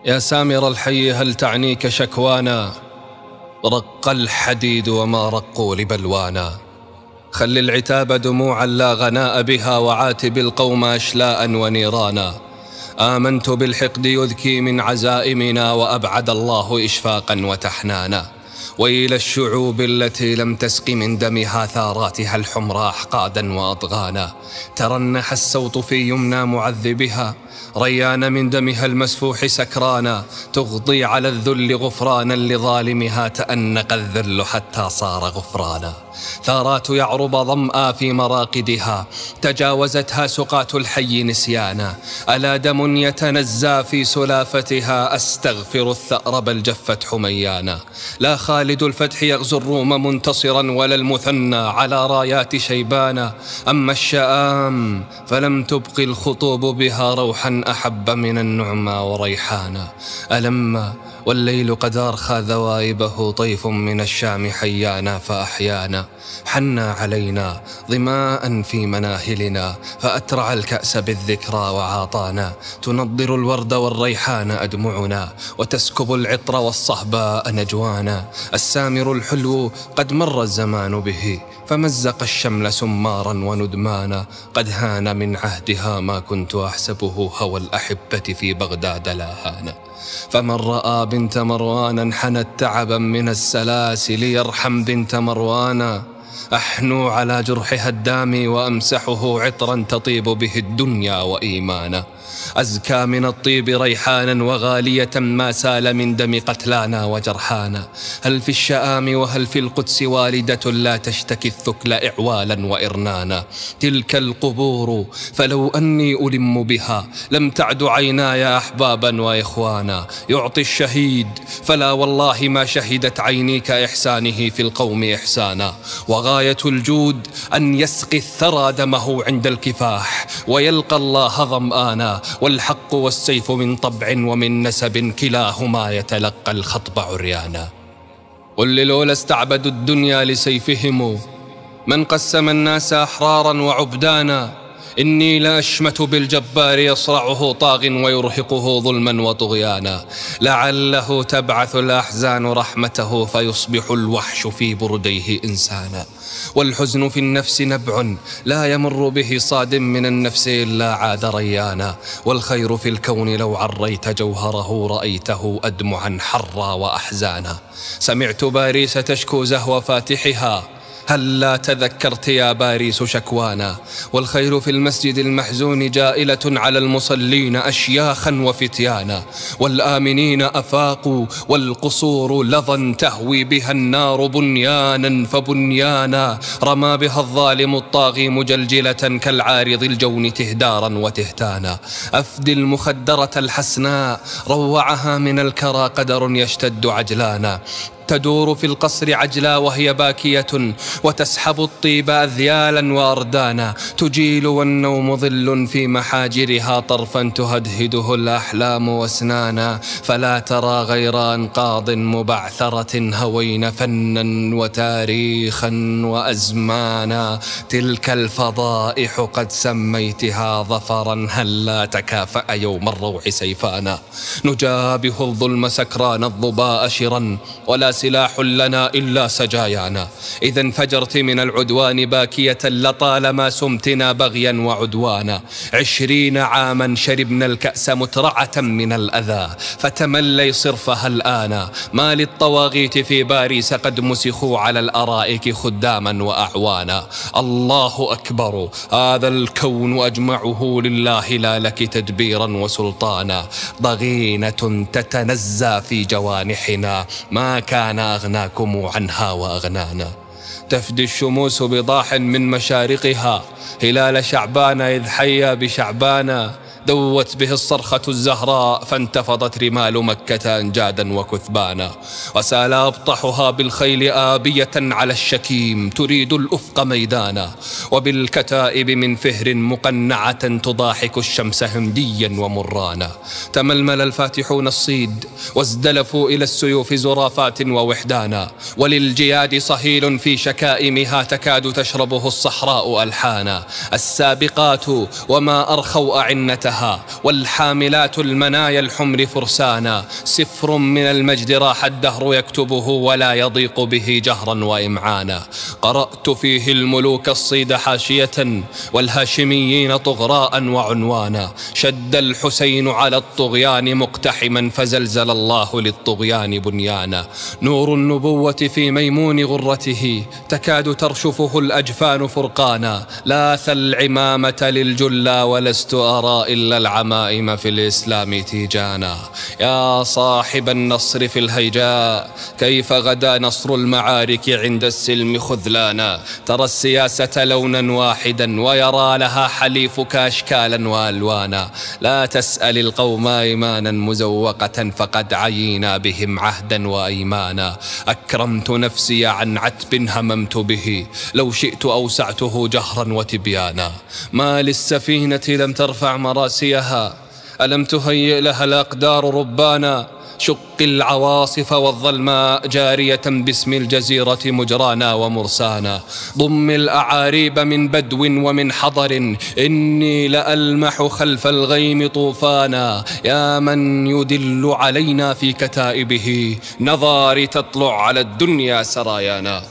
يا سامر الحي هل تعنيك شكوانا؟ رق الحديد وما رقوا لبلوانا. خل العتاب دموعا لا غناء بها، وعاتب القوم أشلاء ونيرانا. آمنت بالحقد يذكي من عزائمنا، وأبعد الله إشفاقا وتحنانا. ويل الشعوب التي لم تسق من دمها ثاراتها الحمراء أحقادا وأضغانا. ترنح السوط في يمنى معذبها، ريان من دمها المسفوح سكرانا. تغضي على الذل غفرانا لظالمها، تأنق الذل حتى صار غفرانا. ثارات يعرب ظمآ في مراقدها، تجاوزتها سقات الحي نسيانا. ألا دم يتنزى في سلافتها، أستغفر الثأر بل جفت حميانا. لا خالد الفتح يغزو الروم منتصرا، ولا المثنى على رايات شيبانا. أما الشآم فلم تبق الخطوب بها روحا أحب من النعمى وريحانا. ألم والليل قد أرخى ذوائبه، طيف من الشام حيانا فأحيانا. حنى علينا ظماء في مناهلنا، فأترع الكأس بالذكرى وعاطانا. تنضر الورد والريحان أدمعنا، وتسكب العطر والصهباء نجوانا. السامر الحلو قد مر الزمان به، فمزق الشمل سمارا وندمانا. قد هان من عهدها ما كنت أحسبه، هوى الأحبة في بغداد لا هانا. فمن رأى بنت مروان حنت تعبا من السلاسل، يرحم بنت مروان. أحنو على جرحها الدامي، وأمسحه عطرا تطيب به الدنيا وإيمانا. أزكى من الطيب ريحانا، وغالية ما سال من دم قتلانا وجرحانا. هل في الشآم وهل في القدس والدة، لا تشتكي الثكل إعوالا وإرنانا. تلك القبور فلو أني ألم بها، لم تعد عيناي أحبابا وإخوانا. يعطي الشهيد فلا والله ما شهدت عيني كإحسانه في القوم إحسانا. وغاية الجود أن يسقي الثرى دمه عند الكفاح، ويلقى الله ظمآنا. والحق والسيف من طبع ومن نسب، كلاهما يتلقى الخطب عريانا. قل لولا استعبدوا الدنيا لسيفهم، من قسم الناس أحرارا وعبدانا. إني لأشمت بالجبار يصرعه طاغ، ويرهقه ظلما وطغيانا. لعله تبعث الأحزان رحمته، فيصبح الوحش في برديه إنسانا. والحزن في النفس نبع لا يمر به صاد من النفس إلا عاد ريانا. والخير في الكون لو عريت جوهره، رأيته أدمعا حرا وأحزانا. سمعت باريس تشكو زهو فاتحها، هل لا تذكرت يا باريس شكوانا. والخير في المسجد المحزون جائلة على المصلين أشياخا وفتيانا. والآمنين أفاقوا، والقصور لظى تهوي بها النار بنيانا فبنيانا. رمى بها الظالم الطاغي مجلجلة، كالعارض الجون تهدارا وتهتانا. أفدي المخدرة الحسناء، روعها من الكرى قدر يشتد عجلانا. تدور في القصر عجلا وهي باكية، وتسحب الطيب أذيالا وأردانا. تجيل والنوم ظل في محاجرها، طرفا تهدهده الأحلام واسنانا. فلا ترى غير أنقاض مبعثرة، هوين فنا وتاريخا وأزمانا. تلك الفضائح قد سميتها ظفرا، هلا تكافأ يوم الروع سيفانا. نجابه الظلم سكران الظباء شرا، ولا سلاح لنا إلا سجايانا. إذا انفجرت من العدوان باكية، لطالما سمتنا بغيا وعدوانا. 20 عاما شربنا الكأس مترعة من الأذى، فتملي صرفها الآن. ما للطواغيت في باريس قد مسخوا على الأرائك خداما وأعوانا. الله أكبر، هذا الكون أجمعه لله، لا لك تدبيرا وسلطانا. ضغينة تتنزى في جوانحنا، ما كان أغناكم عنها وأغنانا. تفدي الشموس بضاح من مشارقها، هلال شعبان إذ حيا بشعبانا. دوت به الصرخة الزهراء، فانتفضت رمال مكة أنجادا وكثبانا. وسال أبطحها بالخيل آبية على الشكيم، تريد الأفق ميدانا. وبالكتائب من فهر مقنعة، تضاحك الشمس هنديا ومرانا. تململ الفاتحون الصيد، وازدلفوا إلى السيوف زرافات ووحدانا. وللجياد صهيل في شكائمها، تكاد تشربه الصحراء ألحانا. السابقات وما أرخوا أعنتها، لها، والحاملات المنايا الحمر فرسانا. سفر من المجد راح الدهر يكتبه، ولا يضيق به جهرا وإمعانا. قرأت فيه الملوك الصيد حاشية، والهاشميين طغراء وعنوانا. شد الحسين على الطغيان مقتحما، فزلزل الله للطغيان بنيانا. نور النبوة في ميمون غرته، تكاد ترشفه الأجفان فرقانا. لاث العمامة للجلا، ولست أرى إلا العمائم في الإسلام تيجانا. يا صاحب النصر في الهيجاء، كيف غدا نصر المعارك عند السلم خذلانا. ترى السياسة لونا واحدا، ويرى لها حليفك أشكالا وألوانا. لا تسأل القوم إيمانا مزوقة، فقد عينا بهم عهدا وأيمانا. أكرمت نفسي عن عتب هممت به، لو شئت أوسعته جهرا وتبيانا. ما للسفينة لم ترفع مراسيها، ألم تهيئ لها الأقدار ربانا. شق العواصف والظلماء جارية، باسم الجزيرة مجرانا ومرسانا. ضم الأعاريب من بدو ومن حضر، إني لألمح خلف الغيم طوفانا. يا من يدل علينا في كتائبه، نظاري تطلع على الدنيا سرايانا.